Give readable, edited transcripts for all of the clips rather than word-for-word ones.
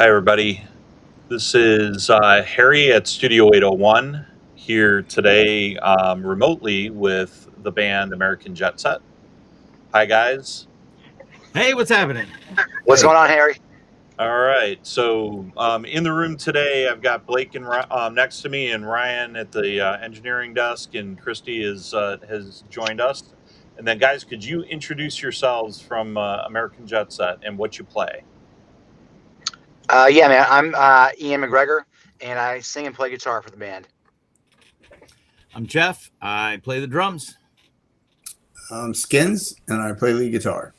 Hi, everybody. This is Harry at Studio 801 here today remotely with the band American Jetset. Hi, guys. Hey, what's happening? What's going on, Harry? All right. So in the room today, I've got Blake and next to me, and Ryan at the engineering desk, and Christy has joined us. And then, guys, could you introduce yourselves from American Jetset and what you play? Yeah, man. I'm Ian McGregor, and I sing and play guitar for the band. I'm Jeff. I play the drums. I'm Skins, and I play lead guitar.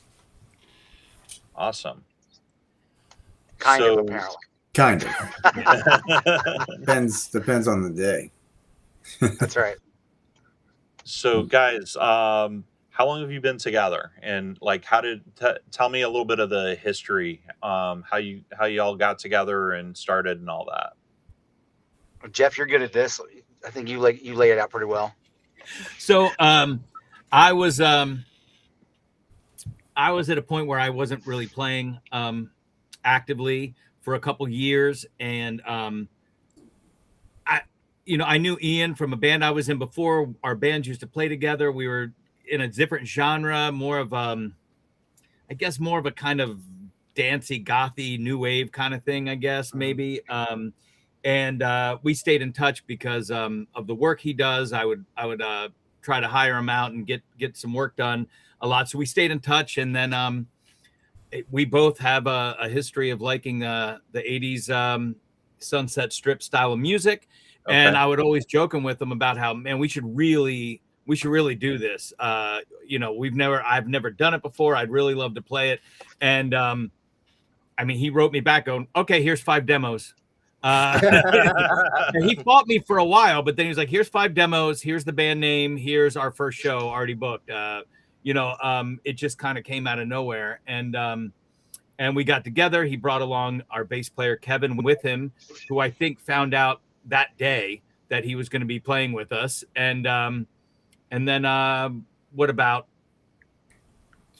Awesome. Kind of, apparently. Kind of. Depends on the day. That's right. So, guys, how long have you been together? And like, tell me a little bit of the history, how you all got together and started and all that. Jeff, you're good at this. I think you lay it out pretty well. So I was at a point where I wasn't really playing actively for a couple years, and I knew Ian from a band I was in before. Our bands used to play together. We were in a different genre, more of a kind of dancey, gothy, new wave kind of thing, I guess, maybe. And we stayed in touch because of the work he does. I would try to hire him out and get some work done a lot. So we stayed in touch, and then we both have a history of liking the 80s Sunset Strip style of music. Okay. And I would always joking with him about how, man, we should really do this. I've never done it before. I'd really love to play it. And he wrote me back going, okay, here's 5 demos. He fought me for a while, but then he was like, here's 5 demos. Here's the band name. Here's our first show already booked. It just kind of came out of nowhere. And we got together. He brought along our bass player, Kevin, with him, who I think found out that day that he was going to be playing with us. And then what about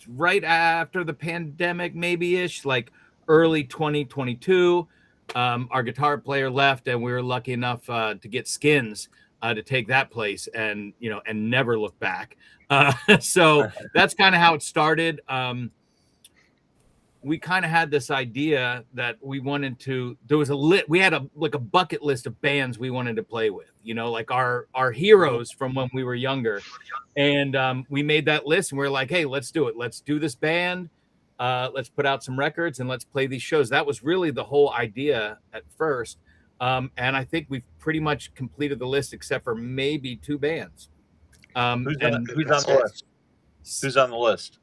right after the pandemic, maybe-ish, like early 2022, our guitar player left, and we were lucky enough to get Skins to take that place, and never look back. So that's kind of how it started. We kind of had this idea that we wanted to. We had a bucket list of bands we wanted to play with. Like our heroes from when we were younger, and we made that list, and we were like, hey, let's do it. Let's do this band. Let's put out some records and let's play these shows. That was really the whole idea at first. And I think we've pretty much completed the list except for maybe 2 bands. Who's on the list? Who's on the list?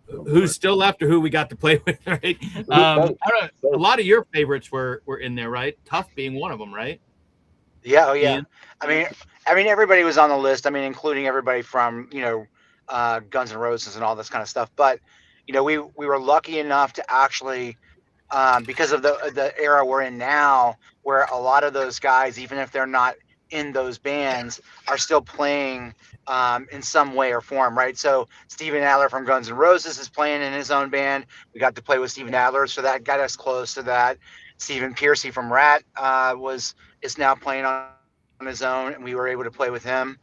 Who's still left or who we got to play with, right? I don't know, a lot of your favorites were in there, right? Tough being one of them, right? Yeah, oh yeah. Ian? I mean, everybody was on the list. I mean, including everybody from Guns N' Roses and all this kind of stuff. But we were lucky enough to actually, because of the era we're in now, where a lot of those guys, even if they're not in those bands, are still playing in some way or form, right? So Steven Adler from Guns N' Roses is playing in his own band. We got to play with Steven Adler, so that got us close to that. Stephen Pearcy from Rat is now playing on his own, and we were able to play with him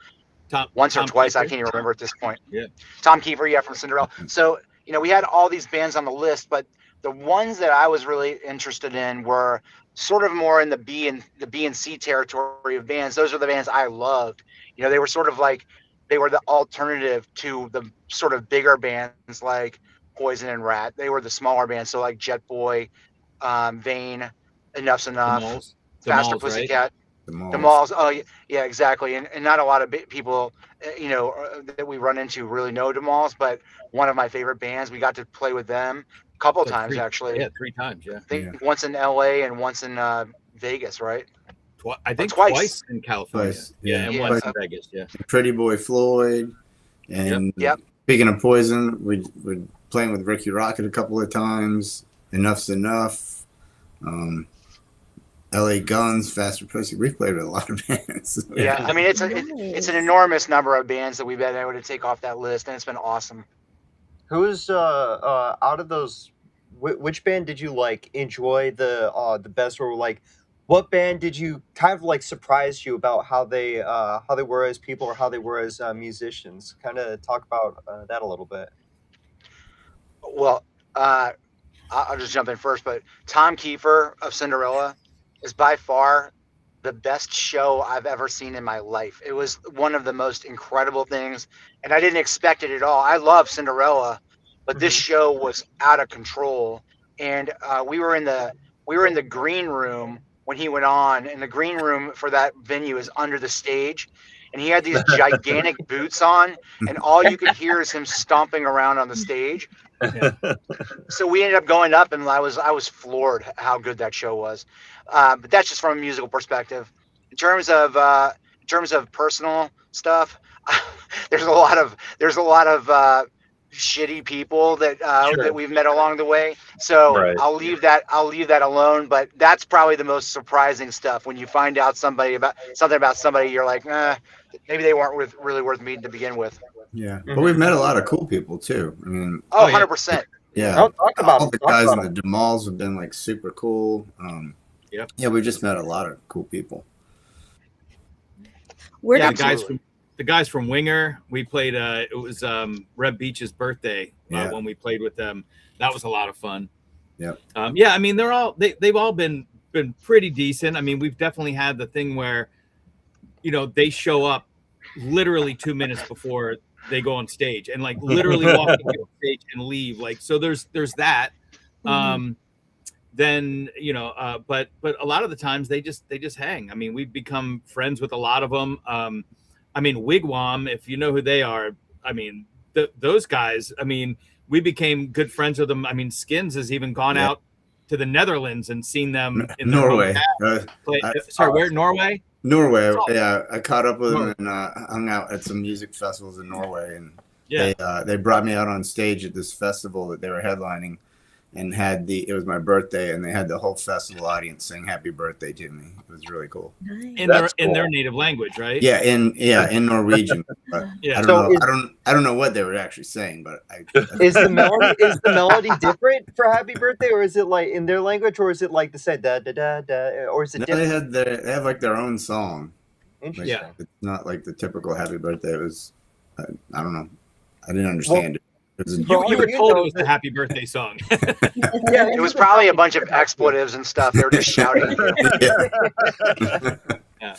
once or twice. Kiefer. I can't even remember at this point. Yeah, Tom Kiefer, from Cinderella. So we had all these bands on the list, but the ones that I was really interested in were sort of more in the B and C territory of bands. Those are the bands I loved. They were sort of like, they were the alternative to the sort of bigger bands like Poison and Rat. They were the smaller bands, so like Jet Boy, Vane, Enough's Enough, Faster Pussycat. The Malls. Oh yeah, exactly. And not a lot of people, that we run into really know the Malls, but one of my favorite bands. We got to play with them a couple times, actually. Yeah, 3 times. Yeah. I think once in LA and once in Vegas, right? I think twice in California. Twice. Yeah, and once in Vegas. Yeah. Pretty Boy Floyd, and speaking of Poison, we're playing with Ricky Rocket a couple of times. Enough's Enough. LA Guns, Faster Pussy. We've played with a lot of bands. Yeah, I mean it's an enormous number of bands that we've been able to take off that list, and it's been awesome. Who's out of those which band did you like enjoy the best, or like what band did you kind of like surprised you about how they were as people or how they were as musicians? Kind of talk about that a little bit. Well, I'll just jump in first, but Tom Kiefer of Cinderella is by far the best show I've ever seen in my life. It was one of the most incredible things, and I didn't expect it at all. I love Cinderella, but this show was out of control. And we were in the green room when he went on, and the green room for that venue is under the stage. And he had these gigantic boots on, and all you could hear is him stomping around on the stage. Yeah. So we ended up going up, and I was floored how good that show was. But that's just from a musical perspective. In terms of personal stuff, there's a lot of shitty people that that we've met along the way. So right. I'll leave that alone. But that's probably the most surprising stuff when you find out something about somebody. You're like, maybe they weren't really worth meeting to begin with. Yeah, but we've met a lot of cool people too. I mean, 100%. Yeah, all the guys in the Demals have been like super cool. Yeah, we just met a lot of cool people. The guys from Winger, we played. It was Reb Beach's birthday when we played with them. That was a lot of fun. Yeah. I mean, they've all been pretty decent. I mean, we've definitely had the thing where, they show up literally 2 minutes before they go on stage and like literally walk on stage and leave. Like, so there's that. Then but a lot of the times they just hang. I mean, we've become friends with a lot of them. I mean, Wigwam, if you know who they are, I mean, those guys, I mean, we became good friends with them. I mean, Skins has even gone out to the Netherlands and seen them in Norway. Where? Norway? Norway, yeah. I caught up with them and hung out at some music festivals in Norway, and they brought me out on stage at this festival that they were headlining, and it was my birthday, and they had the whole festival audience sing "Happy Birthday" to me. It was really cool. Nice. In their native language, right? Yeah, in Norwegian. But I don't know what they were actually saying, but is the melody different for "Happy Birthday," or is it like in their language, or is it like the said da da da da, or is it? No, they have like their own song. Interesting. Like, it's not like the typical "Happy Birthday." It was, I don't know, I didn't understand it. You were told it was the Happy Birthday song. It was probably a bunch of expletives and stuff. They were just shouting. Yeah.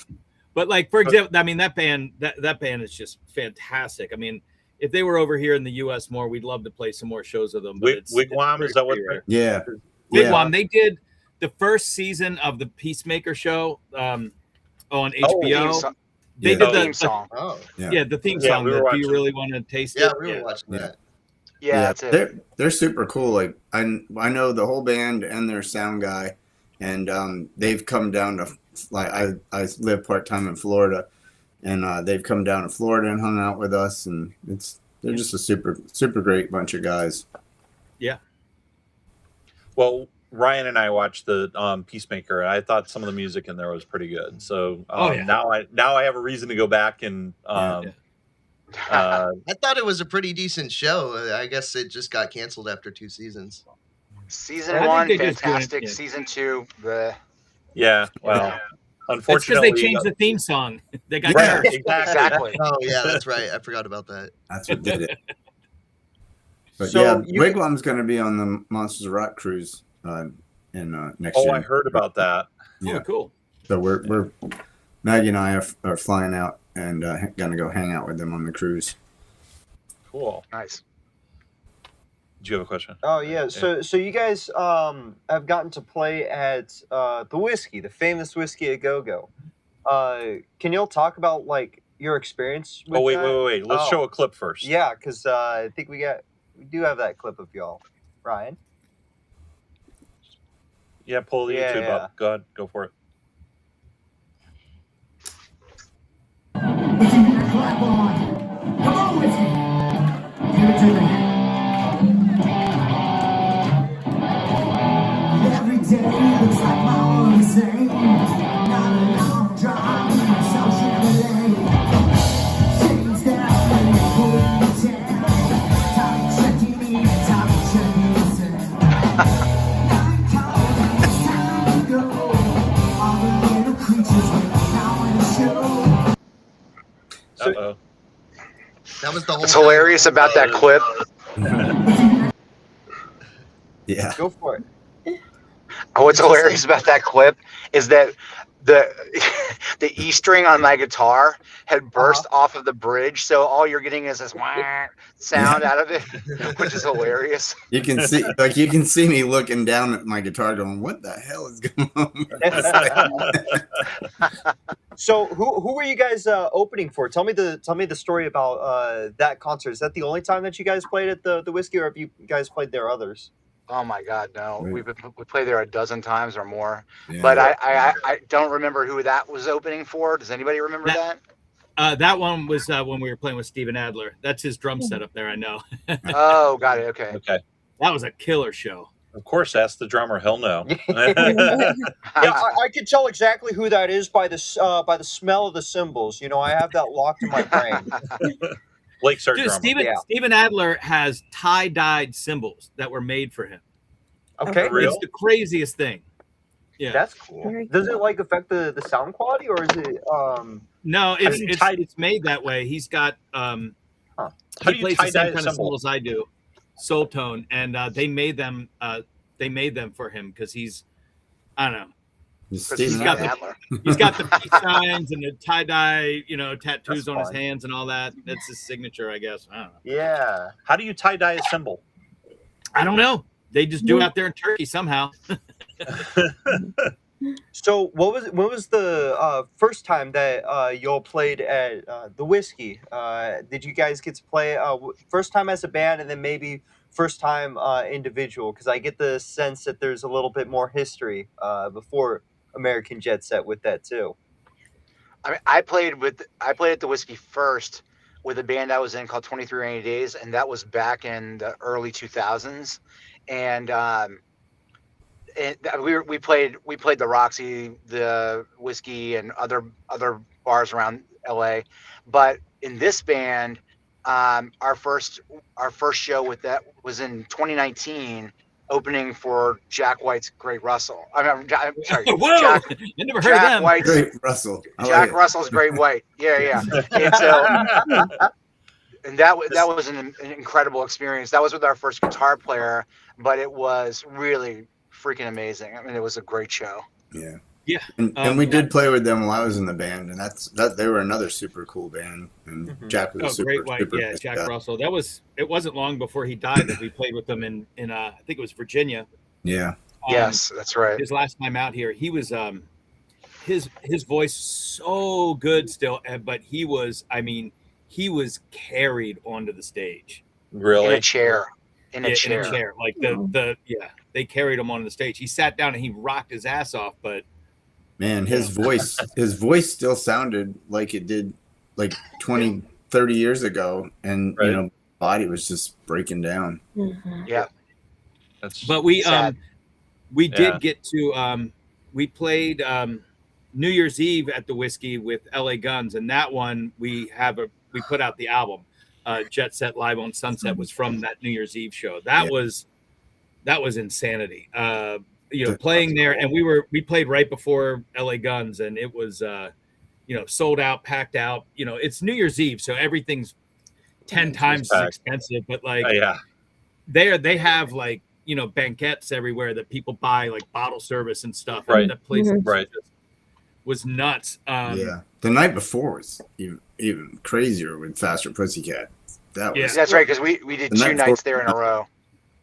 But like, for example, I mean, that band is just fantastic. I mean, if they were over here in the U.S. more, we'd love to play some more shows of them. But Wigwam, is that what? Yeah. Wigwam. They did the first season of the Peacemaker show on HBO. They did the theme song. The theme song. Do you really want to taste it? Yeah, we were watching that. Yeah, that's it. They're super cool. Like I know the whole band and their sound guy, and they've come down to I live part-time in Florida, and they've come down to Florida and hung out with us, and they're just a super great bunch of guys. Yeah. Well, Ryan and I watched the Peacemaker, and I thought some of the music in there was pretty good. So now I have a reason to go back and I thought it was a pretty decent show. I guess it just got canceled after 2 seasons. Season 1, fantastic. Season 2, bleh. Yeah, well, unfortunately, it's because they changed the theme song. They got charged. Exactly. Oh yeah, that's right. I forgot about that. That's what did it. But Wigwam's going to be on the Monsters of Rock cruise in next year. Oh, I heard about that. Yeah, cool. So we're Maggie and I are flying out and going to go hang out with them on the cruise. Cool. Nice. Did you have a question? Oh yeah. So you guys have gotten to play at the famous Whiskey a Go Go. Can y'all talk about like your experience with wait. Let's show a clip first. Yeah, because I think we do have that clip of y'all. Ryan? Yeah, pull the YouTube up. Go ahead, go for it. Come on, Whiskey. Give it to me. Every day looks like my own the same. Not a long drive, so Chevrolet. Chains down and pulling me down. Time checking in, time checking in. Uh-oh. That was the whole. What's hilarious about that clip? Yeah. Go for it. What's hilarious about that clip is that the the E string on my guitar had burst off of the bridge, so all you're getting is this wah sound out of it, which is hilarious. You can see me looking down at my guitar, going, "What the hell is going on?" So who were you guys opening for? Tell me the story about that concert. Is that the only time that you guys played at the Whiskey, or have you guys played there others? Oh my God, no! We played there a dozen times or more, Yeah. but I don't remember who that was opening for. Does anybody remember that? That one was when we were playing with Steven Adler. That's his drum set up there. I know. Oh, got it. Okay. Okay. That was a killer show. Of course, ask the drummer. He'll know. Yeah, I could tell exactly who that is by the smell of the cymbals. You know, I have that locked in my brain. Blake's our Dude, drummer. Steven Adler has tie-dyed cymbals that were made for him. Okay, For real? It's the craziest thing. Yeah, that's cool. Very Does it cool. like affect the sound quality, or is it no, do you tie- it's made that way. He's got How do he you plays the tie-dye same a kind of cymbal? cymbals I do, soul tone, and they made them for him because he's, I don't know. He's got the- Adler. He's got the peace signs and the tie-dye, tattoos That's on his fun. hands and all that. That's his signature, I guess. I don't know. Yeah. How do you tie-dye a cymbal? I don't know. They just do it out there in Turkey somehow. So when was the first time that y'all played at the Whiskey? Did you guys get to play first time as a band, and then maybe first time individual? Because I get the sense that there's a little bit more history before American Jetset with that too. I mean, I played at the Whiskey first with a band I was in called 23 Rainy Days, and that was back in the early 2000s. And we played the Roxy, the Whiskey, and other bars around LA. But in this band, our first show with that was in 2019, opening for Jack White's Great Russell. I'm sorry, Whoa! Jack, I never heard of Jack them. White's Great Russell. I Jack like it. Russell's Great White. Yeah. And so, and that was an incredible experience. That was with our first guitar player, but it was really freaking amazing. I mean, it was a great show. Yeah. Yeah. And we did play with them while I was in the band, and that they were another super cool band. And Jack was a super, Great White, super yeah, nice Jack guy. Russell. It wasn't long before he died that we played with him in I think it was Virginia. Yeah. Yes, that's right. His last time out here, he was his voice so good still, but he was carried onto the stage. Really? In a chair. In a chair. Like they carried him onto the stage. He sat down and he rocked his ass off, but Man, his voice still sounded like it did like 20, 30 years ago, and Right. body was just breaking down. Mhm. Yeah. But we Sad. we did Yeah. get to we played New Year's Eve at the Whiskey with LA Guns, and that one we put out the album. Jetset Live on Sunset was from that New Year's Eve show. That was insanity. Playing there, and we played right before LA Guns, and it was sold out, packed out. It's New Year's Eve, so everything's 10 times as expensive, but like Yeah. they have like banquettes everywhere that people buy, like bottle service and stuff. Right. And that place Right. was nuts. Yeah. The night before was even crazier with Faster Pussycat. That was Yeah. That's right, because we did The night two nights before- there in a row.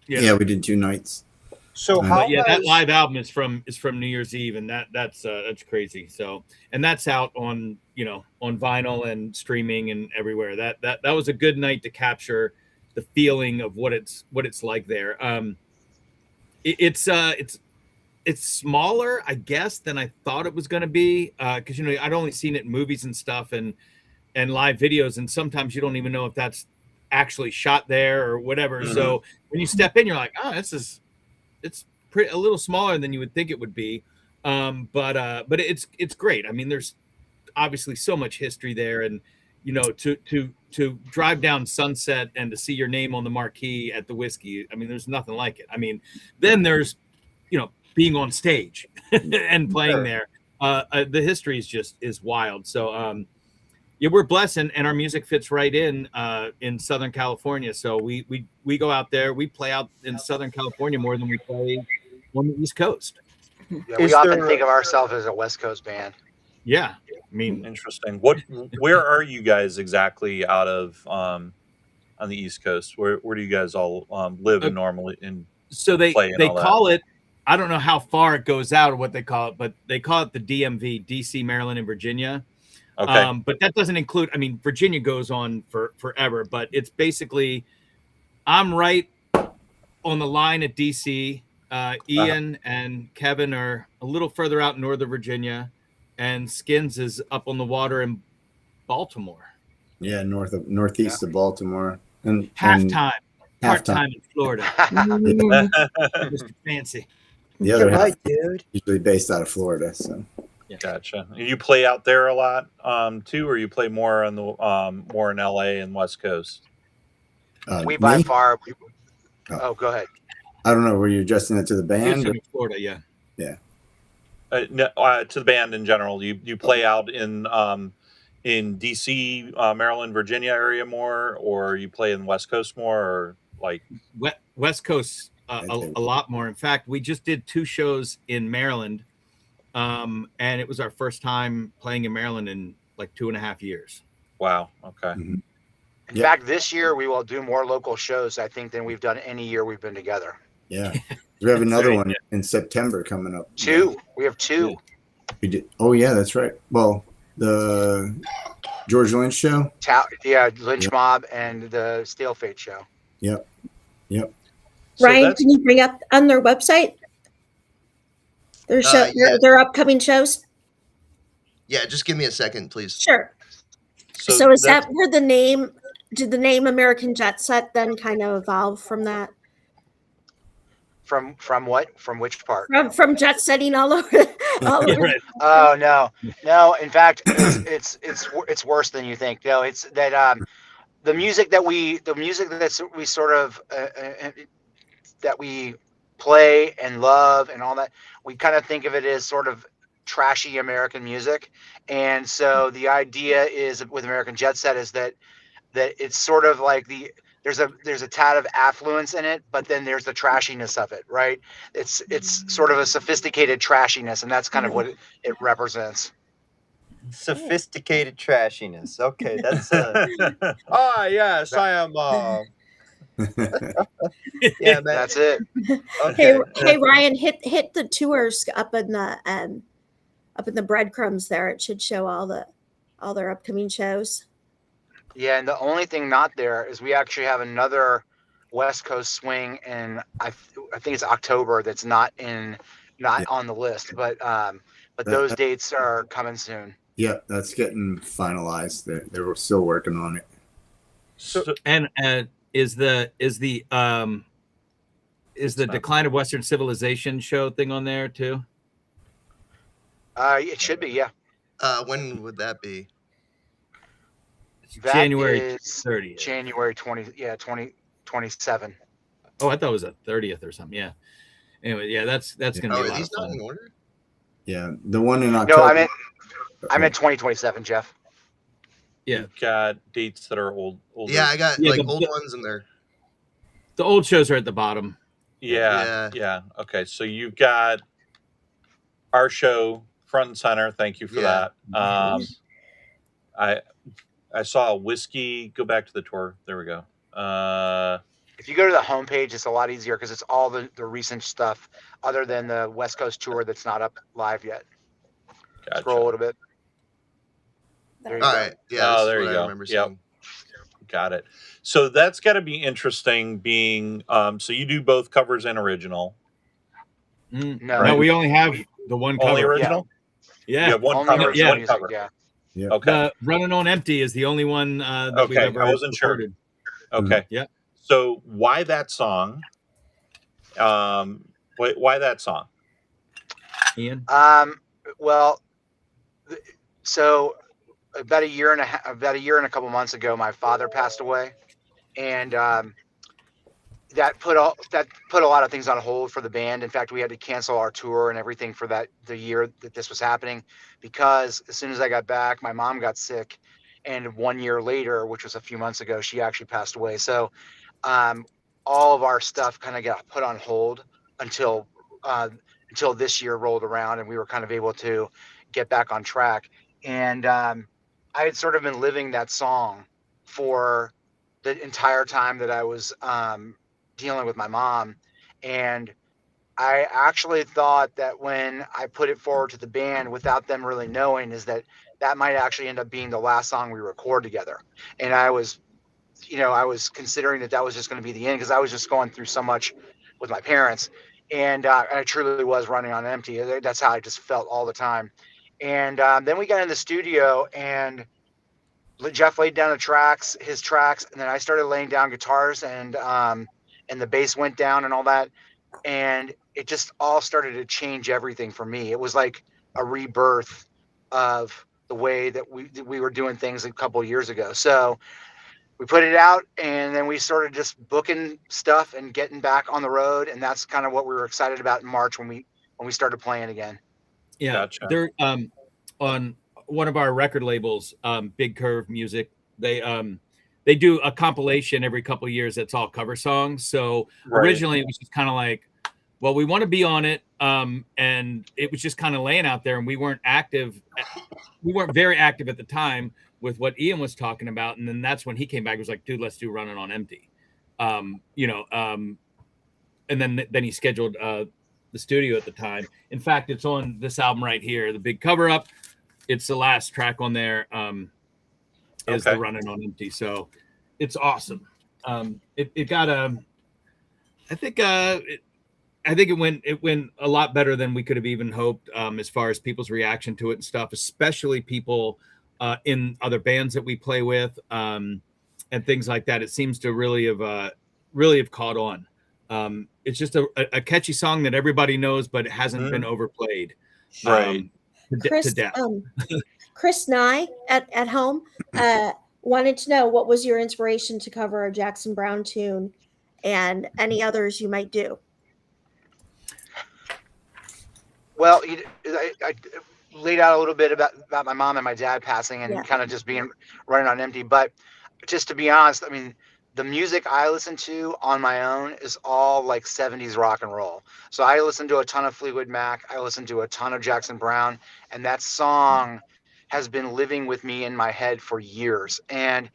yeah, we did 2 nights. So But how But yeah, that has- live album is from New Year's Eve, and that's crazy. So, and that's out on on vinyl and streaming and everywhere. That was a good night to capture the feeling of what it's like there. It's smaller, I guess, than I thought it was going to be, because I'd only seen it in movies and stuff and live videos, and sometimes you don't even know if that's actually shot there or whatever. Mhm. So when you step in, you're like, oh, it's a little smaller than you would think it would be, but it's great. I mean, there's obviously so much history there, and to drive down Sunset and to see your name on the marquee at the Whiskey, I mean, there's nothing like it. I mean, then there's being on stage and playing Sure. there. The history is wild. So Yeah, we're blessed, and our music fits right in Southern California. So we go out there, we play out in Southern California more than we play on the East Coast. Yeah, we Is often there think of ourselves as a West Coast band. Yeah, I mean, Interesting. Where are you guys exactly out of on the East Coast? Where do you guys all live Uh, and normally and so play and they all that? call it. I don't know how far it goes out or what they call it, but they call it the DMV, DC, Maryland, and Virginia. Okay. But that doesn't include. I mean, Virginia goes on for forever, but it's basically I'm right on the line at DC. Ian and Kevin are a little further out in Northern Virginia, and Skins is up on the water in Baltimore. Yeah, northeast of Baltimore, and Halftime, part halftime. time in Florida. Mm, Mr. Fancy. The other You're half right, dude? usually based out of Florida. So Gotcha. You play out there a lot too, or you play more on the more in LA and West Coast? We by me, far. Oh. Go ahead. I don't know. Were you addressing it to the band? Houston, Florida, yeah. No, to the band in general. You play out in DC, Maryland, Virginia area more, or you play in West Coast more, or like West Coast a lot more. In fact, we just did 2 shows in Maryland, and it was our first time playing in Maryland in like 2.5 years. wow, okay. Mhm. In Yeah. fact, this year we will do more local shows, I think, than we've done any year we've been together. Yeah, we have another Right, one in September coming up. 2. We have 2. We did. Oh yeah, that's right. Well, the George Lynch show. Lynch Yeah. Mob and the Stale Fate show. Yep. So Ryan, that's- can you bring up on their website Yeah. their upcoming shows? Yeah, just give me a second, please. Sure. So is that's- that where did the name American Jetset then kind of evolve from that? From what? From which part? From jet setting all over all Yeah, over right. Oh no. In fact, it's worse than you think. No, it's that the music that we sort of that we play and love and all that, we kind of think of it as sort of trashy American music. And so the idea is with American Jet Set is that it's sort of like there's a tad of affluence in it, but then there's the trashiness of it, right? It's sort of a sophisticated trashiness, and that's kind of what it represents. Sophisticated trashiness. Okay, that's yes, I am. Yeah, man. That's it. Okay. Hey Ryan, hit the tours up in the breadcrumbs there. It should show all their upcoming shows. Yeah, and the only thing not there is we actually have another West Coast swing, and I think it's October. That's not on the list, but those dates are coming soon. Yeah, that's getting finalized. They're still working on it. So, And is the Decline of Western Civilization show thing on there too? It should be, yeah. When would that be? That January is 30th. January 2027. Oh, I thought it was a 30th or something. Yeah. Anyway, yeah, that's gonna be a Are lot of these not fun. in order? Yeah, the one in No, October. I meant 2027, Jeff. Yeah. you've got dates that are older. Yeah, I got Yeah, like the- old ones in there. The old shows are at the bottom. Yeah. Okay, so you've got our show front and center. Thank you for Yeah. that. I saw a whiskey. Go back to the tour. There we go. If you go to the homepage, it's a lot easier because it's all the recent stuff other than the West Coast tour that's not up live yet. Gotcha. Scroll a little bit. There you All go. right. Yeah, Oh, this is there what you I go. remember Yep. seeing. Got it. So that's got to be interesting. Being so you do both covers and original. Mm. No, No, we only have the one Only cover. original. Yeah. You have one only cover. original One music, cover. yeah. Okay. The Running on Empty is the only one that we've Okay, ever I wasn't sure. recorded. Okay. Yeah. So why that song? Why that song? Ian? Well, so about a year and a couple months ago, my father passed away, and that put a lot of things on hold for the band. In fact, we had to cancel our tour and everything for the year that this was happening, because as soon as I got back, my mom got sick, and 1 year later, which was a few months ago, she actually passed away. So um, all of our stuff kind of got put on hold until uh, until this year rolled around, and we were kind of able to get back on track. And I had sort of been living that song for the entire time that I was dealing with my mom, and I actually thought that when I put it forward to the band without them really knowing, is that that might actually end up being the last song we record together. And I was, I was considering that that was just going to be the end because I was just going through so much with my parents, and I truly was running on empty. That's how I just felt all the time. And then we got in the studio, and Jeff laid down his tracks, and then I started laying down guitars, and the bass went down and all that, and it just all started to change everything for me. It was like a rebirth of the way that we were doing things a couple of years ago. So we put it out, and then we started just booking stuff and getting back on the road, and that's kind of what we were excited about in March when we started playing again. Yeah, Gotcha. they're on one of our record labels, Big Curve Music. They do a compilation every couple of years that's all cover songs. So Right. originally it was just kind of like, well, we want to be on it, and it was just kind of laying out there, and we weren't active. We weren't very active at the time with what Ian was talking about, and then that's when he came back. He was like, "Dude, let's do Running on Empty," and then he scheduled the studio at the time. In fact, it's on this album right here, the big cover up. It's the last track on there. Is Okay. the Running on Empty. So it's awesome. It got I think it went a lot better than we could have even hoped, as far as people's reaction to it and stuff, especially people in other bands that we play with, and things like that. It seems to really have caught on. It's just a catchy song that everybody knows, but it hasn't been overplayed. Right. Chris, to death. Chris Nye at home wanted to know, what was your inspiration to cover a Jackson Browne tune, and any others you might do? Well, I laid out a little bit about my mom and my dad passing, and Yeah. kind of just being running on empty. But just to be honest, I mean, the music I listen to on my own is all like 70s rock and roll. So I listen to a ton of Fleetwood Mac. I listen to a ton of Jackson Browne, and that song has been living with me in my head for years. And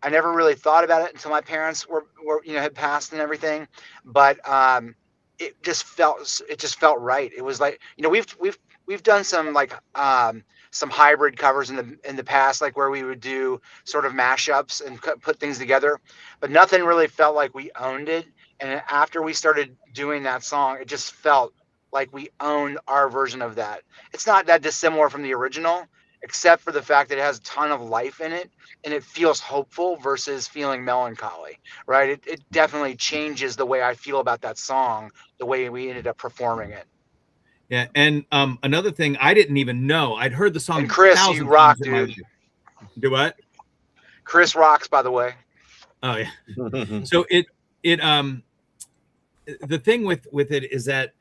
I never really thought about it until my parents were had passed and everything. But it just felt right. It was like, we've done some hybrid covers in the past, like where we would do sort of mashups and put things together, but nothing really felt like we owned it. And after we started doing that song, it just felt like we owned our version of that. It's not that dissimilar from the original, except for the fact that it has a ton of life in it, and it feels hopeful versus feeling melancholy, right? It definitely changes the way I feel about that song, the way we ended up performing it. Yeah, and another thing I didn't even know. I'd heard the song. And Chris, you rock, dude. Do what? Chris rocks, by the way. Oh yeah. So it the thing with it is that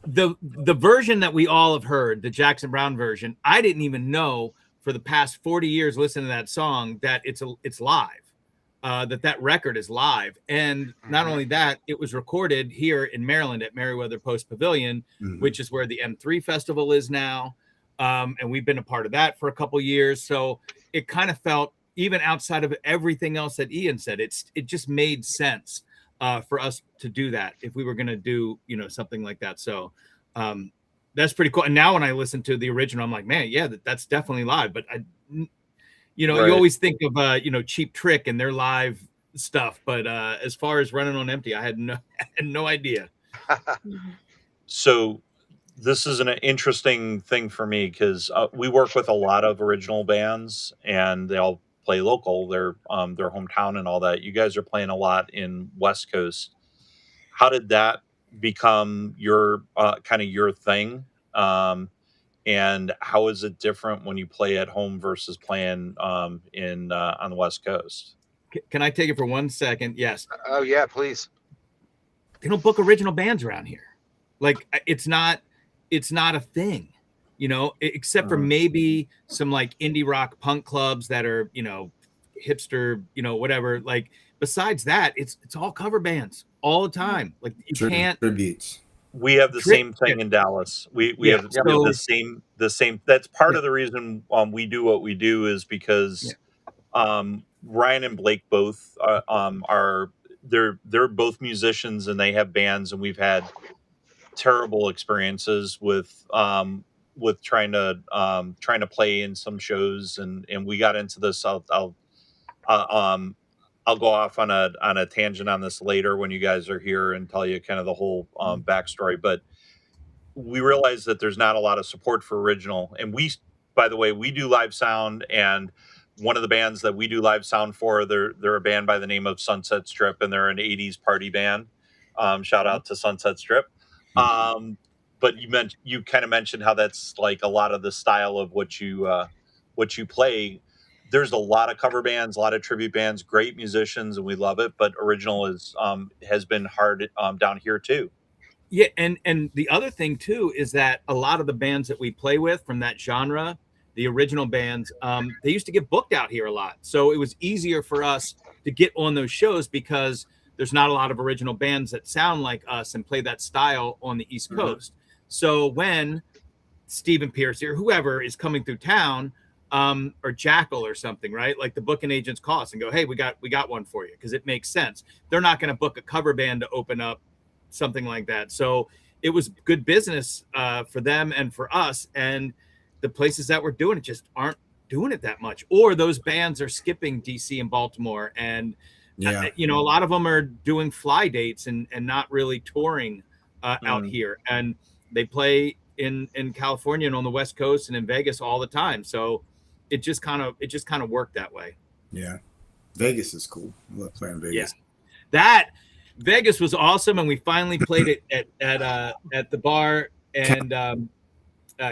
the version that we all have heard, the Jackson Browne version, I didn't even know for the past 40 years listening to that song that it's live, that record is live. And not only that, it was recorded here in Maryland at Meriwether Post Pavilion, which is where the M3 Festival is now. And we've been a part of that for a couple years. So it kind of felt, even outside of everything else that Ian said, it just made sense for us to do that if we were going to do, something like that. So that's pretty cool. And now when I listen to the original, I'm like, man, yeah, that's definitely live. But you always think of Cheap Trick and their live stuff. But as far as Running on Empty, I had no idea. So this is an interesting thing for me because we work with a lot of original bands, and they all play local, their hometown and all that. You guys are playing a lot in West Coast. How did that become your kind of your thing? And how is it different when you play at home versus playing on the West Coast? Can I take it for 1 second? Yes. Oh yeah, please. They don't book original bands around here. Like it's not a thing. you know, except for maybe some like indie rock punk clubs that are, you know, hipster, you know, whatever. Like besides that, it's all cover bands all the time. Like you can't tributes. We have the same thing in Dallas. We have the same. That's part of the reason we do what we do is because Ryan and Blake both are they're both musicians and they have bands, and we've had terrible experiences with trying to play in some shows, and we got into this. Uh, um I'll go off on a tangent on this later when you guys are here and tell you kind of the whole backstory, but we realize that there's not a lot of support for original. And we, by the way, we do live sound, and one of the bands that we do live sound for, they're a band by the name of Sunset Strip, and they're an '80s party band. Shout out to Sunset Strip. But you kind of mentioned how that's like a lot of the style of what you play. There's a lot of cover bands, a lot of tribute bands, great musicians, and we love it. But original has been hard down here too. Yeah, and the other thing too is that a lot of the bands that we play with from that genre, the original bands, they used to get booked out here a lot. So it was easier for us to get on those shows because there's not a lot of original bands that sound like us and play that style on the East Coast. So when Stephen Pierce or whoever is coming through town, or Jackal or something, right? Like the booking agents call us and go, "Hey, we got one for you," because it makes sense. They're not going to book a cover band to open up something like that. So it was good business for them and for us. And the places that were doing it just aren't doing it that much. Or those bands are skipping DC and Baltimore. And, you know, a lot of them are doing fly dates and not really touring out here. And they play in California and on the West Coast and in Vegas all the time. So it just kind of worked that way. Yeah. Vegas is cool. I love playing Vegas. Yeah. Vegas was awesome, and we finally played it at the bar and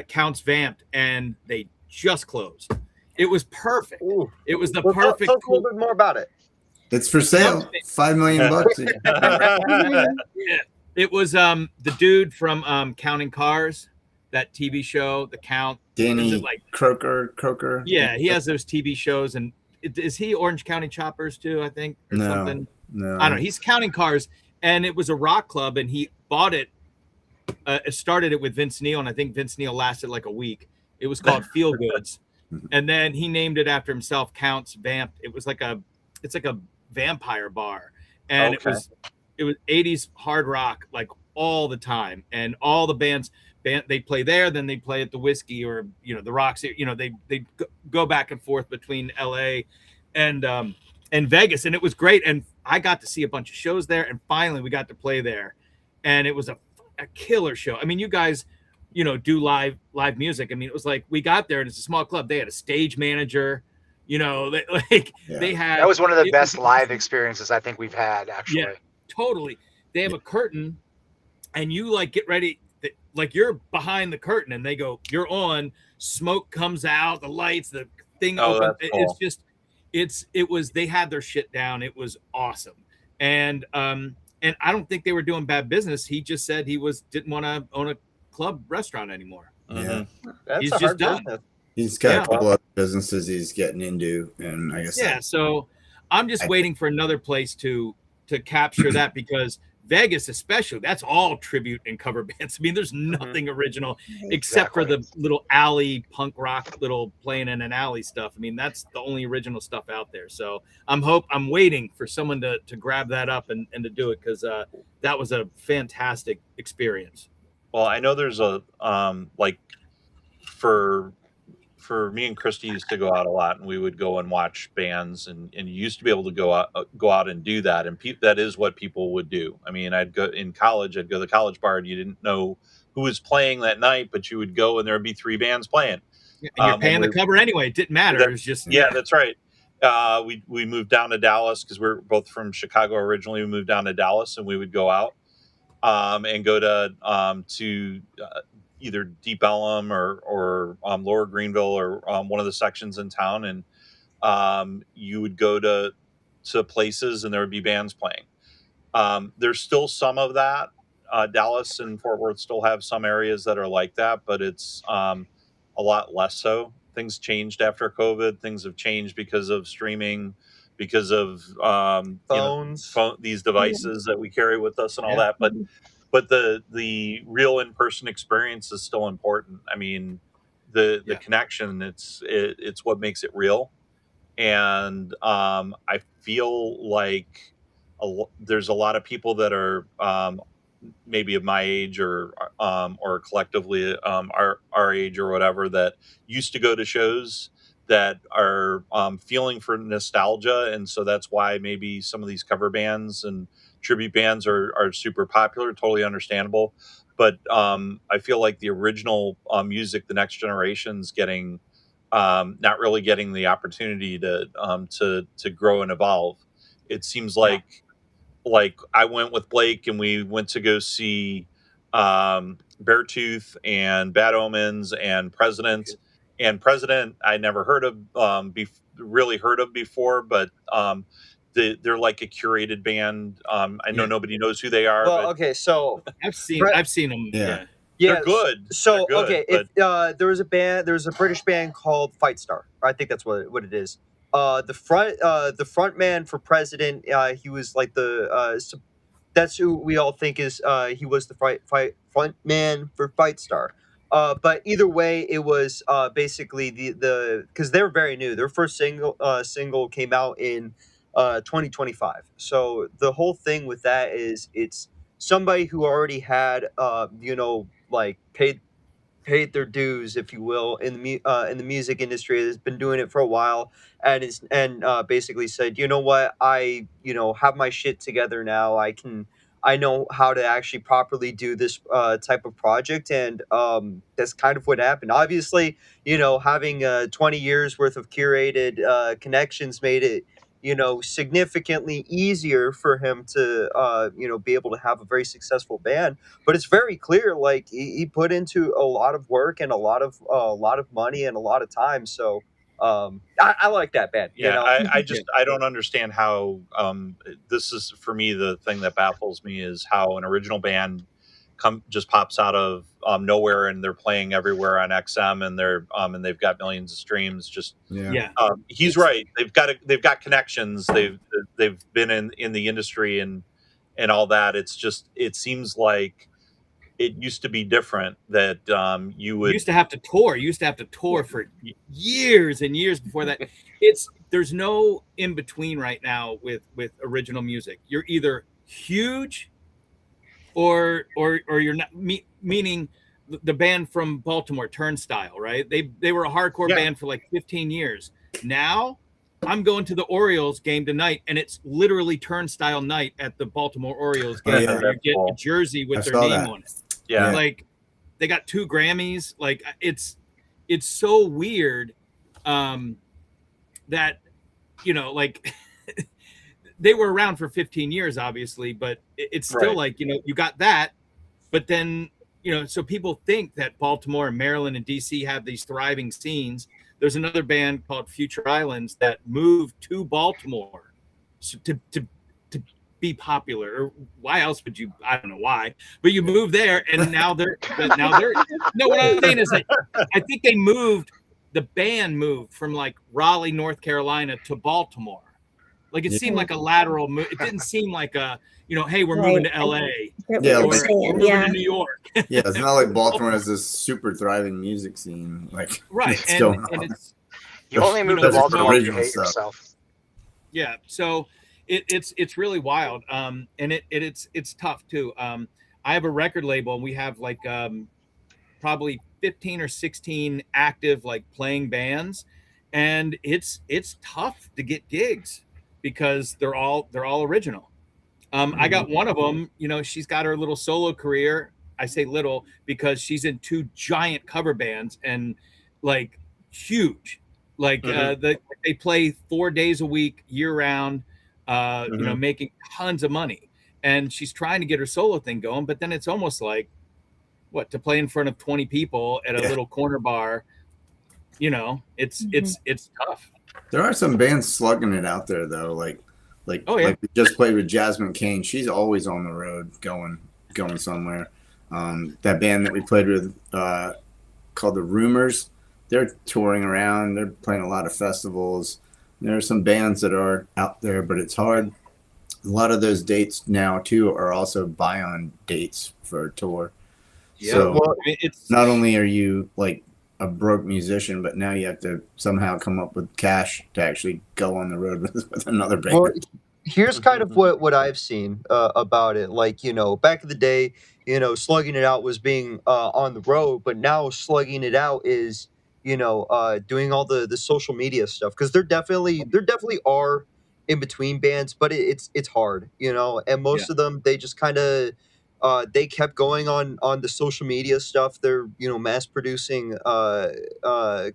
Counts Vamped, and they just closed. It was perfect. Ooh. It was the perfect. Tell us a little bit more about it. It's for sale. $5 million. Yeah. It was the dude from Counting Cars, that TV show, The Count. Danny Croker. Yeah, he has those TV shows, and is he Orange County Choppers too? I think or something. No, I don't know. He's Counting Cars, and it was a rock club, and he bought it. Started it with Vince Neil, and I think Vince Neil lasted like a week. It was called Feel Goods, and then he named it after himself, Counts Vamped. It was like it's like a vampire bar, and it was 80s hard rock like all the time, and all the bands they play there, then they play at the Whiskey or the Roxy. They go back and forth between LA and Vegas, and it was great. And I got to see a bunch of shows there, and finally we got to play there, and it was a killer show. I mean, you guys, do live music. I mean, it was like we got there, and it's a small club. They had a stage manager. They had. That was one of the best live experiences I think we've had. Actually, yeah, totally. They have a curtain, and you get ready. Like you're behind the curtain, and they go, "You're on." Smoke comes out, the lights, the thing opens. Cool. It was they had their shit down. It was awesome. And I don't think they were doing bad business. He just said he didn't want to own a club restaurant anymore. Yeah. He's just done. He's got a couple other businesses he's getting into, and I guess so I'm just waiting for another place to capture that, because Vegas especially, that's all tribute and cover bands. I mean, there's nothing original except for the little alley punk rock, little playing in an alley stuff. I mean, that's the only original stuff out there. So I'm waiting for someone to grab that up and to do it, because that was a fantastic experience. Well, I know there's a for me and Christy used to go out a lot, and we would go and watch bands, and you used to be able to go out and do that, and that is what people would do. I mean, I'd go to the college bar, and you didn't know who was playing that night, but you would go, and there would be 3 bands playing. And you're paying the cover anyway. It didn't matter. It was just that's right. We moved down to Dallas because we're both from Chicago originally. We moved down to Dallas, and we would go out and go to either Deep Ellum or Lower Greenville or one of the sections in town, and you would go to places and there would be bands playing. There's still some of that Dallas and Fort Worth still have some areas that are like that, but it's a lot less so. Things changed after COVID. Things have changed because of streaming, because of Phones. these devices that we carry with us and all Yeah. that. But the real in person experience is still important. I mean, the Yeah. connection, it's what makes it real. And I feel like there's a lot of people that are maybe of my age or collectively our age or whatever that used to go to shows that are feeling for nostalgia, and so that's why maybe some of these cover bands and tribute bands are super popular. Totally understandable, but I feel like the original music, the next generation's getting not really getting the opportunity to grow and evolve. It seems like I went with Blake and we went to go see Beartooth and Bad Omens and President. And President I never heard of really heard of before, but they're like a curated band. I know Yeah. nobody knows who they are, Well, but okay, so I've seen them. Yeah. yeah, they're good. So They're good, okay, but if there was a British band called Fight Star. I think that's what it is. The front man for President, he was like that's who we all think is he was the front man for Fight Star. But either way, it was basically the because they're very new. Their first single came out in 2025. So the whole thing with that is it's somebody who already had like paid their dues, if you will, in the music industry. Has been doing it for a while, and basically said, you know what, I have my shit together now. I know how to actually properly do this type of project, and that's kind of what happened. Obviously, having 20 years worth of curated connections made it significantly easier for him to be able to have a very successful band, but it's very clear like he put into a lot of work and a lot of money and a lot of time. So I like that band. yeah, I just Yeah. I don't understand how this is for me the thing that baffles me is how an original band just pops out of nowhere and they're playing everywhere on XM and they've got millions of streams. Just Yeah. Yeah. he's right. They've got connections. They've been in the industry and all that. It's just it seems like it used to be different that you You would used to have to tour. You used to have to tour for years and years before that. There's no in between right now with original music. You're either huge or you're not. Meaning the band from Baltimore, Turnstile, right? They were a hardcore Yeah. band for like 15 years. Now I'm going to the Orioles game tonight, and it's literally Turnstile night at the Baltimore Orioles game. Oh, yeah. Where you get a Cool. jersey with I their saw name that. on it. yeah. Like they got 2 Grammys. Like it's so weird that like they were around for 15 years obviously, but it's still Right. like you got that, but then so people think that Baltimore and Maryland and DC have these thriving scenes. There's another band called Future Islands that moved to Baltimore to be popular. Or why else would you? I don't know why, but you move there, and now they're no. What I'm saying is that I think the band moved from like Raleigh, North Carolina to Baltimore. Like it seemed like a lateral move. It didn't seem like a hey, we're moving to LA. Yeah, Or like- we're moving to New York. Yeah, it's not like Baltimore has this super thriving music scene. Like Right, that's going and on. it's You only move to That's Baltimore if you original hate stuff. yourself. yeah. So it's really wild. And it's tough too. I have a record label, and we have like probably 15 or 16 active like playing bands, and it's tough to get gigs because they're all original. I got one of them, she's got her little solo career. I say little because she's in 2 giant cover bands and like huge. Like they play 4 days a week year round, making tons of money. And she's trying to get her solo thing going, but then it's almost like to play in front of 20 people at a little corner bar, it's tough. There are some bands slugging it out there though, like Oh, yeah. like we just played with Jasmine Kane. She's always on the road going. going somewhere. That band that we played with called the Rumors, they're touring around. They're playing a lot of festivals. There are some bands that are out there, but it's hard. A lot of those dates now too are also buy-on dates for a tour. Yeah, So well, it's not only are you like a broke musician, but now you have to somehow come up with cash to actually go on the road with another band. Well, here's kind of what I've seen about it. Like, back in the day, slugging it out was being on the road, but now slugging it out is, doing all the social media stuff because there definitely are in between bands, but it's hard, and yeah. most of them they just kind of they kept going on the social media stuff. They're mass producing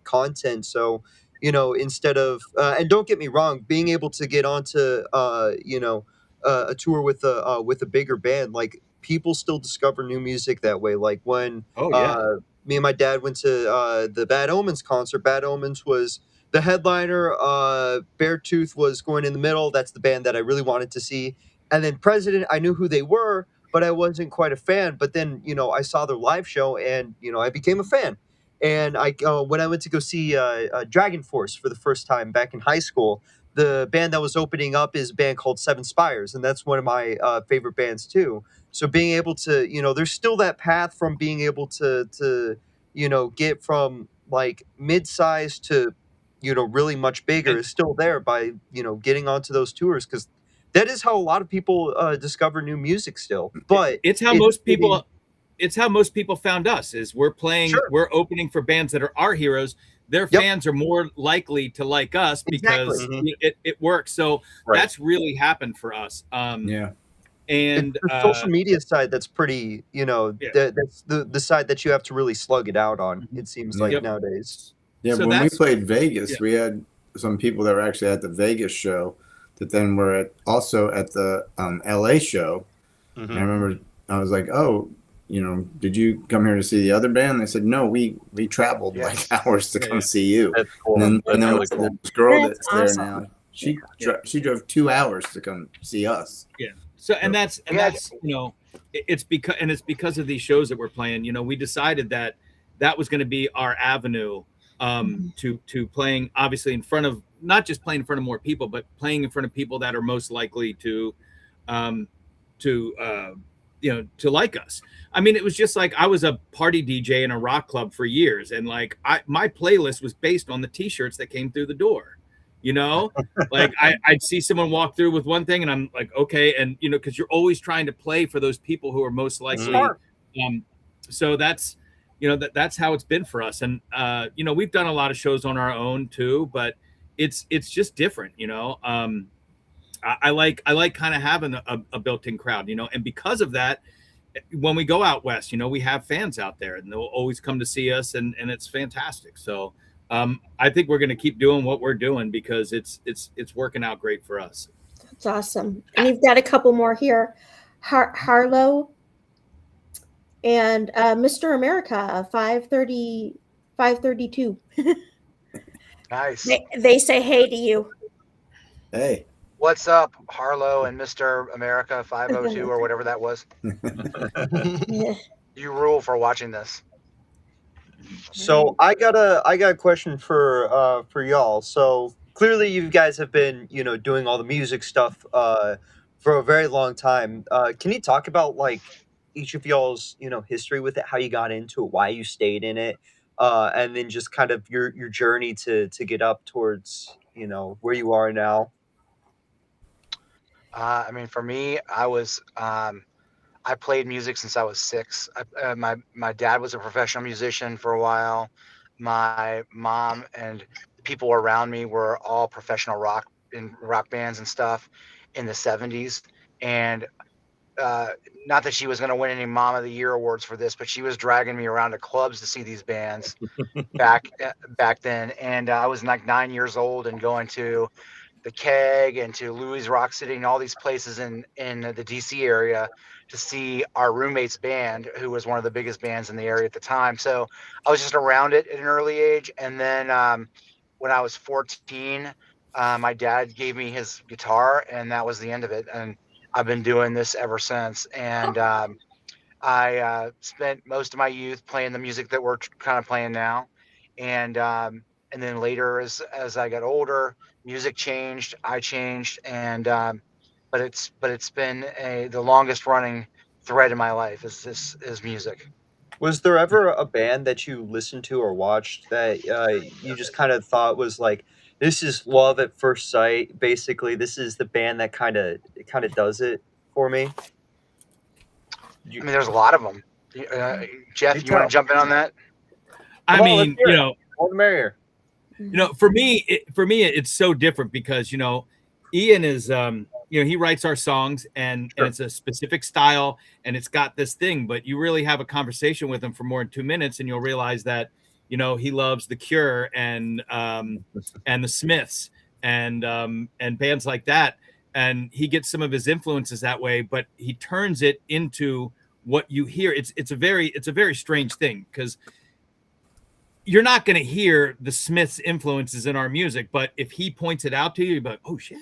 content, so instead of and don't get me wrong, being able to get onto a tour with a bigger band, like people still discover new music that way. Like when Oh yeah. me and my dad went to the Bad Omens concert. Bad Omens was the headliner. Beartooth was going in the middle. That's the band that I really wanted to see. And then President, I knew who they were, but I wasn't quite a fan. But then I saw their live show, and I became a fan. And when I went to go see Dragon Force for the first time back in high school, the band that was opening up is a band called Seven Spires, and that's one of my favorite bands too. So being able to, there's still that path from being able to get from like mid-size to really much bigger And is still there by getting onto those tours because that is how a lot of people discover new music still. But it's how it's most really people it's how most people found us is sure, we're opening for bands that are our heroes. Their yep, fans are more likely to like us exactly. because it works. So Right. that's really happened for us. Yeah. It's And the social media side that's pretty, yeah. that's the side that you have to really slug it out on, Mhm. it seems Yeah. like Yep. nowadays. Yeah, So when we that's played yeah. Vegas, we had some people that were actually at the Vegas show that then were also at the LA show. And I Hmm. remember I was like, "Oh, did you come here to see the other band?" They said, "No, we traveled like Yes. hours to Yeah, come yeah. see you." That's And cool. then That's really there's cool. this girl That's that's there awesome. now. She Yeah. she drove 2 hours to come see us. Yeah. So So, and Yeah. that's it's because of these shows that we're playing. We decided that that was going to be our avenue to playing obviously in front of not just playing in front of more people, but playing in front of people that are most likely um, to to like us. I mean, it was just like I was a party DJ in a rock club for years, and like my playlist was based on the T-shirts that came through the door. You know, like I'd see someone walk through with one thing, and I'm like, okay, and because you're always trying to play for those people who are most It's Mhm. likely. smart. So that's that's how it's been for us, and we've done a lot of shows on our own too, but it's just different. I like kind of having a built-in crowd, and because of that, when we go out west, we have fans out there, and they'll always come to see us, and it's fantastic. So I think we're going to keep doing what we're doing because it's working out great for us. That's awesome. And you've got a couple more here. Harlow and Mr. America, 532. Nice. They say hey to you. hey. What's up, Harlow and Mr. America 502 or whatever that was? You rule for watching this. So I got a question for y'all. So clearly you guys have been doing all the music stuff for a very long time. Can you talk about like each of y'all's history with it, how you got into it, why you stayed in it, and then just kind of your journey to get up towards where you are now. I mean, for me, I played music since I was 6. My dad was a professional musician for a while. My mom and the people around me were all professional rock bands and stuff in the 70s. And uh, not that she was going to win any Mom of the Year awards for this, but she was dragging me around to clubs to see these bands back then. And I was like 9 years old and going to the Keg and to Louis Rock City and all these places in the DC area to see our roommate's band, who was one of the biggest bands in the area at the time. So I was just around it at an early age. And then when I was 14, my dad gave me his guitar, and that was the end of it. And I've been doing this ever since. And I spent most of my youth playing the music that we're kind of playing now, and then later as I got older, music changed, I changed, and but it's been the longest running thread in my life is music. Was there ever a band that you listened to or watched that you just kind of thought was like, this is love at first sight? Basically, this is the band that kind of does it for me. I mean, there's a lot of them. You Jeff, you want to tell. jump in on that? I Come on, let's mean, hear it. All the merrier. for me, it's so different because Ian is he writes our songs and Sure. it's a specific style and it's got this thing, but you really have a conversation with him for more than 2 minutes and you'll realize that he loves The Cure and the Smiths and bands like that, and he gets some of his influences that way, but he turns it into what you hear. It's a very strange thing because you're not going to hear the Smiths influences in our music, but if he points it out to you, you'll be like, oh shit.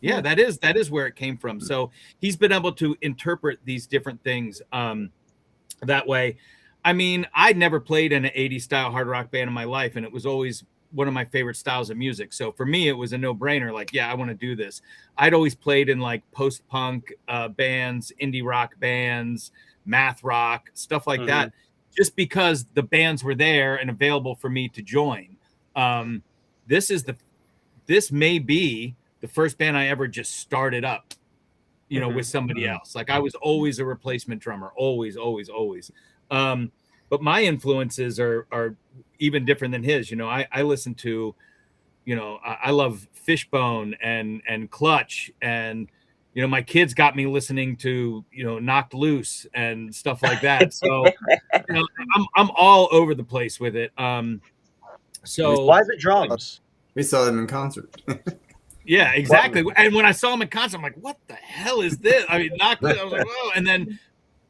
Yeah, that is where it came from. So he's been able to interpret these different things that way. I mean, I'd never played in an 80s style hard rock band in my life, and it was always one of my favorite styles of music. So for me, it was a no-brainer. Like, yeah, I want to do this. I'd always played in like post-punk bands, indie rock bands, math rock, stuff like that, just because the bands were there and available for me to join. This may be the first band I ever just started up, with somebody else. Like I was always a replacement drummer, always. But my influences are even different than his. I listen to, I love Fishbone and Clutch, and my kids got me listening to Knocked Loose and stuff like that. So I'm all over the place with it. So why the drums? We saw them in concert. Yeah, exactly. And when I saw him in concert, I'm like, what the hell is this? I mean, Knocked Loose. I was like, whoa. And then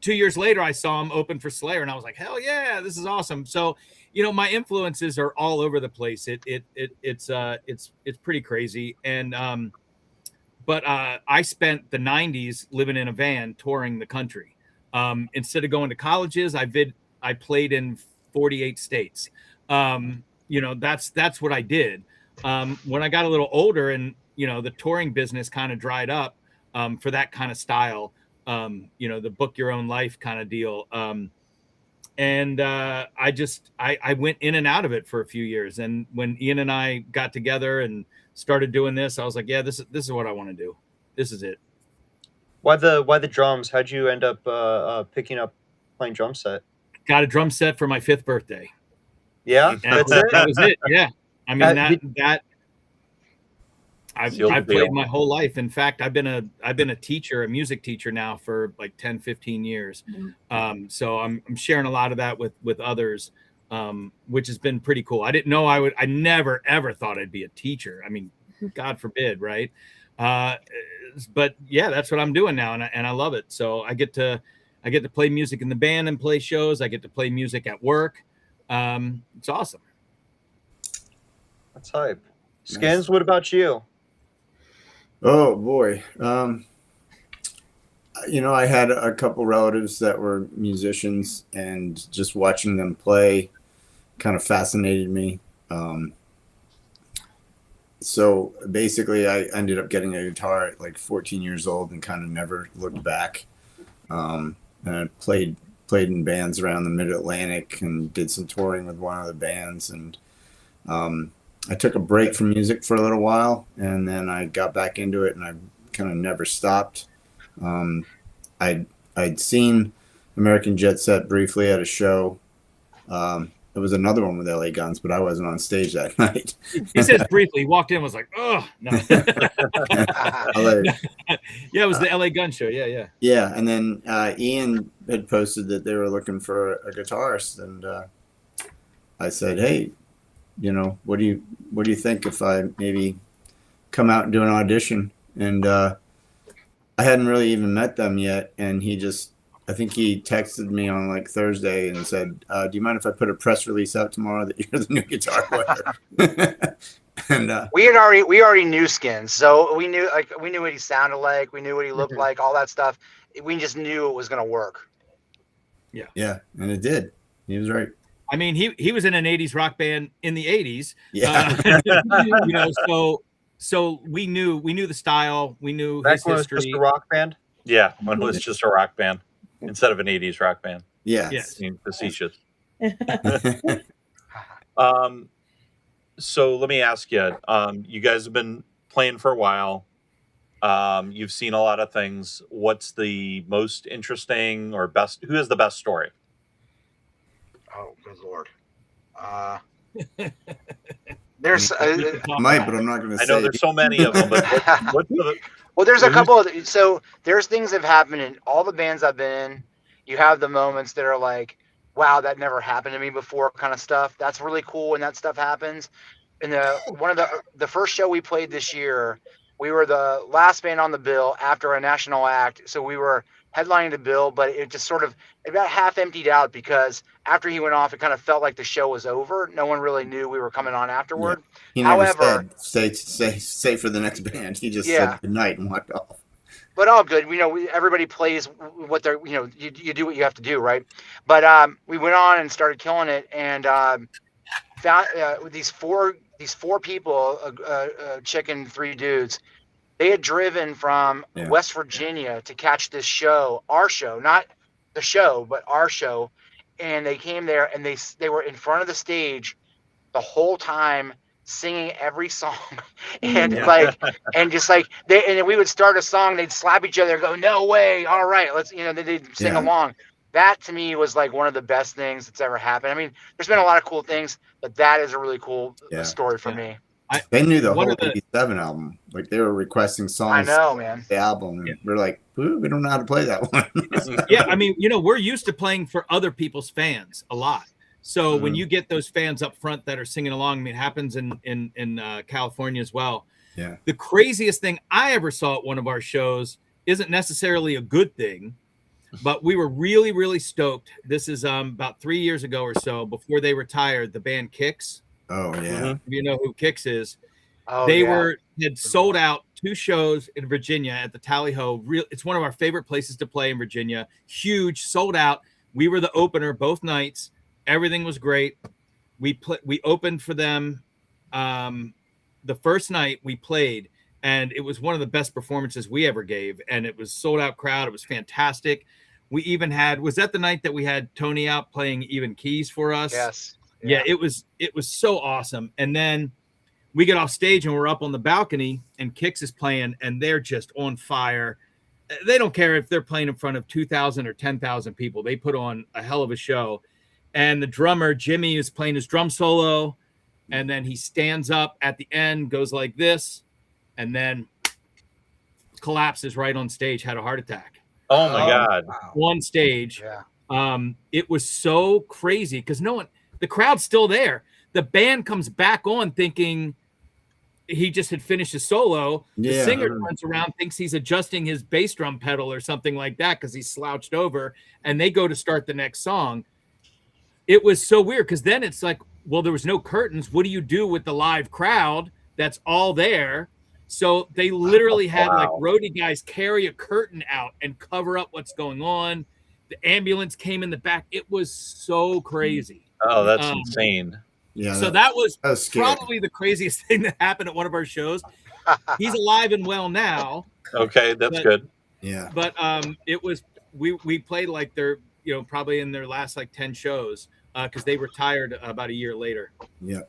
2 years later, I saw him open for Slayer, and I was like, hell yeah, this is awesome. So, my influences are all over the place. It's pretty crazy. And but I spent the 90s living in a van touring the country. Instead of going to colleges, I played in 48 states. That's what I did. When I got a little older and the touring business kind of dried up for that kind of style, the book your own life kind of deal. And I went in and out of it for a few years. And when Ian and I got together and started doing this, I was like, yeah, this is what I want to do. This is it. Why the drums? How'd you end up picking up playing drum set? Got a drum set for my 5th birthday. Yeah, that's it. That was it. Yeah. I mean, I've played my whole life. In fact, I've been a teacher, a music teacher now for like 10, 15 years. So I'm sharing a lot of that with others, which has been pretty cool. I didn't know I never, ever thought I'd be a teacher. I mean, God forbid. Right. But yeah, that's what I'm doing now. And I love it. So I get to play music in the band and play shows. I get to play music at work. It's awesome. That's hype. Skins, what about you? Oh boy. I had a couple relatives that were musicians, and just watching them play kind of fascinated me. So basically I ended up getting a guitar at like 14 years old and kind of never looked back. And I played in bands around the Mid-Atlantic and did some touring with one of the bands. And I took a break from music for a little while, and then I got back into it, and I kind of never stopped. I'd seen American Jetset briefly at a show. It was another one with LA Guns, but I wasn't on stage that night. He says briefly. He walked in and was like, oh, no. Yeah, it was the LA Gun show. Yeah. Yeah, and then Ian had posted that they were looking for a guitarist, and I said, hey, what do you think if I maybe come out and do an audition? And I hadn't really even met them yet, and I think he texted me on like Thursday and said, do you mind if I put a press release out tomorrow that you're the new guitar player? And we already knew Skins, so we knew what he sounded like, we knew what he looked like, all that stuff. We just knew it was going to work. Yeah, and it did. He was right. I mean, he was in an 80s rock band in the 80s. Yeah. You know, so we knew the style, we knew Back his when it was just history. a rock band. Yeah, when it was just a rock band instead of an 80s rock band. Yes. Yes. Being facetious. So let me ask you, you guys have been playing for a while. You've seen a lot of things. What's the most interesting or best? Who has the best story? Oh, good lord. There's Might, but I'm not going to I say. know there's so many of them, but what's the, well, there's a who's- couple of so there's things that have happened in all the bands I've been in. You have the moments that are like, wow, that never happened to me before, kind of stuff. That's really cool when that stuff happens. And one of the first show we played this year, we were the last band on the bill after a national act, so we were headlining the bill, but it just sort of about half emptied out because after he went off, it kind of felt like the show was over. No one really knew we were coming on afterward. He never However, said say for the next band. He just Yeah. said good night and walked off. but all good. You know, everybody plays what they're, you know, you do what you have to do, right? But we went on and started killing it, and found these four people, a chick and three dudes. They had driven from Yeah. West Virginia to catch this show, our show, not the show, but our show. And they came there, and they were in front of the stage the whole time, singing every song, and and just like and we would start a song, they'd slap each other, go, "No way, all right, let's," they'd sing Yeah. along. That to me was like one of the best things that's ever happened. I mean, there's been a lot of cool things, but that is a really cool Yeah. story for me. They knew the One whole of the- 87 album. Like they were requesting I songs know, man. the album. And we're like, ooh, we don't know how to play that one. Yeah, I mean, you know, we're used to playing for other people's fans a lot. So when Mhm. you get those fans up front that are singing along, I mean, it happens in California as well. Yeah. The craziest thing I ever saw at one of our shows isn't necessarily a good thing, but we were really, really stoked. This is about 3 years ago or so, before they retired, the band Kix. Oh yeah. If you know who Kix is. Oh, They yeah. had sold out 2 shows in Virginia at the Tally Ho. It's one of our favorite places to play in Virginia. Huge, sold out. We were the opener both nights. Everything was great. We opened for them. The first night we played, and it was one of the best performances we ever gave. And it was sold out crowd. It was fantastic. We even was that the night that we had Tony out playing even keys for us? Yes. Yeah, it was so awesome. And then we get off stage and we're up on the balcony, and Kix is playing, and they're just on fire. They don't care if they're playing in front of 2,000 or 10,000 people. They put on a hell of a show. And the drummer, Jimmy, is playing his drum solo, and then he stands up at the end, goes like this, and then collapses right on stage, had a heart attack. Oh my God. Wow. On stage. Yeah. It was so crazy because the crowd's still there. The band comes back on thinking he just had finished his solo. The Yeah. singer turns around, thinks he's adjusting his bass drum pedal or something like that because he's slouched over, and they go to start the next song. It was so weird because then it's like, well, there was no curtains. What do you do with the live crowd that's all there? So they literally had like roadie guys carry a curtain out and cover up what's going on. The ambulance came in the back. It was so crazy. Oh, that's insane. Yeah. So that was scary. probably the craziest thing that happened at one of our shows. He's alive and well now. Okay, that's good. Yeah. But it was we played like they're, you know, probably in their last like 10 shows because they retired about a year later. Yeah.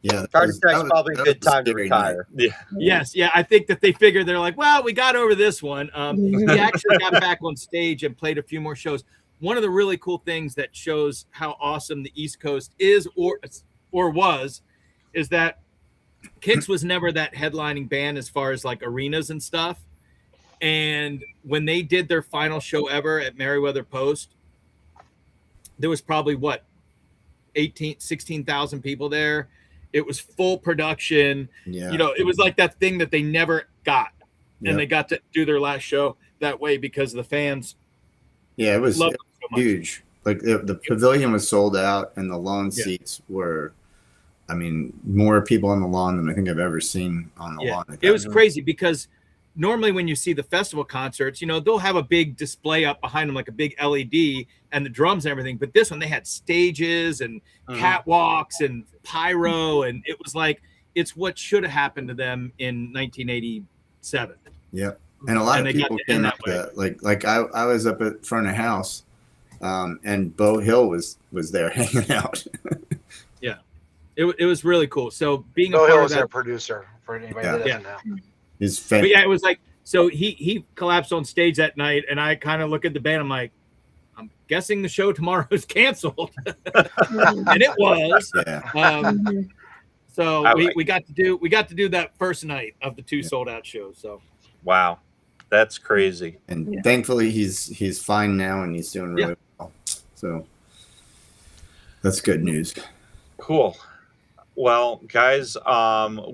Yeah. Heart attack's probably a good time to scary retire. Yeah. Yes, yeah. I think that they figured they're like, well, we got over this one. He actually got back on stage and played a few more shows. One of the really cool things that shows how awesome the East Coast is or was is that Kix was never that headlining band as far as like arenas and stuff. And when they did their final show ever at Merriweather Post, there was probably 16,000 people there. It was full production. Yeah. You know, it was like that thing that they never got. And Yep. they got to do their last show that way because the fans Yeah, it was loved it so much. huge. Like the pavilion was sold out, and the lawn Yeah. seats were, I mean, more people on the lawn than I think I've ever seen on the lawn. It was crazy because normally when you see the festival concerts, you know, they'll have a big display up behind them, like a big LED and the drums and everything. But this one, they had stages and catwalks and pyro, and it was like it's what should have happened to them in 1987. Yep. And a lot of people came up to like I was up at front of house, and Bo Hill was there hanging out. Yeah, it was really cool. So being Bo a Hill part was of their that, producer for anybody that doesn't know. He's but fantastic. yeah, it was like, so he collapsed on stage that night, and I kind of look at the band. I'm like, I'm guessing the show tomorrow is canceled, and it was. Yeah. So we got to do that first night of the 2 sold out shows. So wow, that's crazy. And thankfully he's fine now and he's doing really well. So that's good news. Cool. Well, guys,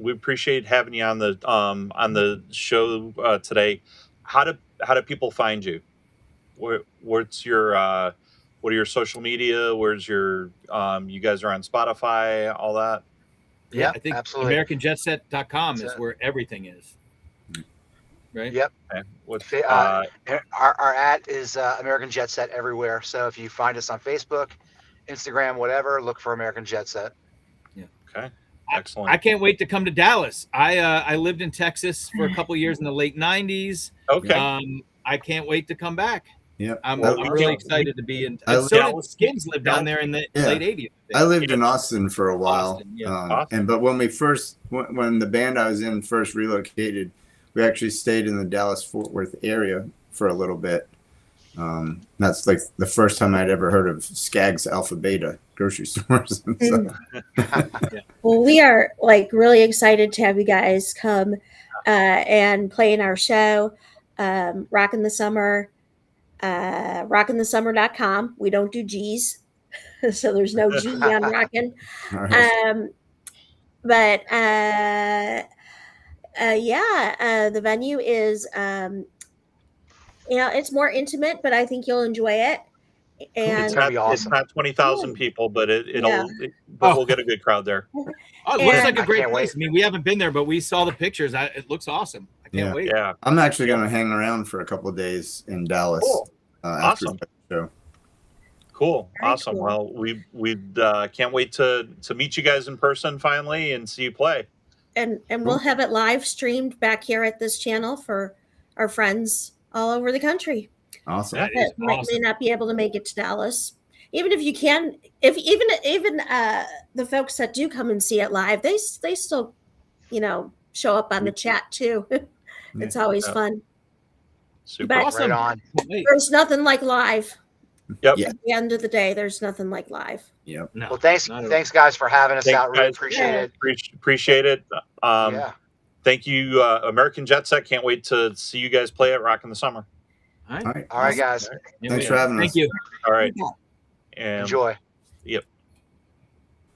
we appreciate having you on the show today. How do people find you? What's your what are your social media? Where's your you guys are on Spotify, all that? yeah, I think absolutely. AmericanJetset.com is where everything is. Right. Yep. Okay. What's our at is American Jet Set everywhere. So if you find us on Facebook, Instagram, whatever, look for American Jet Set. okay. Excellent. I can't wait to come to Dallas. I lived in Texas for a couple of years in the late 90s. Okay. I can't wait to come back. Yep. I'm Well, really excited to be in. I So did Dallas- Skids lived down there in the late 80s. I lived in Austin for a while. Austin, yeah. But when we first, when the band I was in first relocated, we actually stayed in the Dallas-Fort Worth area for a little bit. That's like the first time I'd ever heard of Skaggs Alpha Beta grocery stores. And stuff. Well, we are like really excited to have you guys come and play in our show, Rockin' the Summer, rockinthesummer.com. We don't do G's, so there's no G on Rockin'. All right. But the venue is, it's more intimate, but I think you'll enjoy it. And It's gonna be not, it's awesome. not 20,000 people, but Yeah. we'll get a good crowd there. Oh, it looks And- like a I great can't place. I mean, we haven't been there, but we saw the pictures. It looks awesome. I can't wait. Yeah. I'm actually going to hang around for a couple of days in Dallas Cool. after Awesome. the show. Cool. Very Awesome. cool. Well, we can't wait to meet you guys in person finally and see you play. and we'll have it live streamed back here at this channel for our friends all over the country Awesome. That is that may awesome. not be able to make it to Dallas. Even if you can, if even the folks that do come and see it live, they still, show up on the chat too. It's always Yeah. fun. Super. But- Awesome. Right on. Wait. There's nothing like live. Yep. Yeah. At the end of the day, there's nothing like live. Yep. No, Well, thanks not at all. thanks guys for having us Thanks, out. Really guys. appreciate it. Appreciate it. Yeah. Thank you, American Jet Set. Can't wait to see you guys play at Rockin' the Summer. All right. All right. All right, guys. Yeah, Thanks yeah. for having Thank us. you. All right. Yeah. And Enjoy. Yep.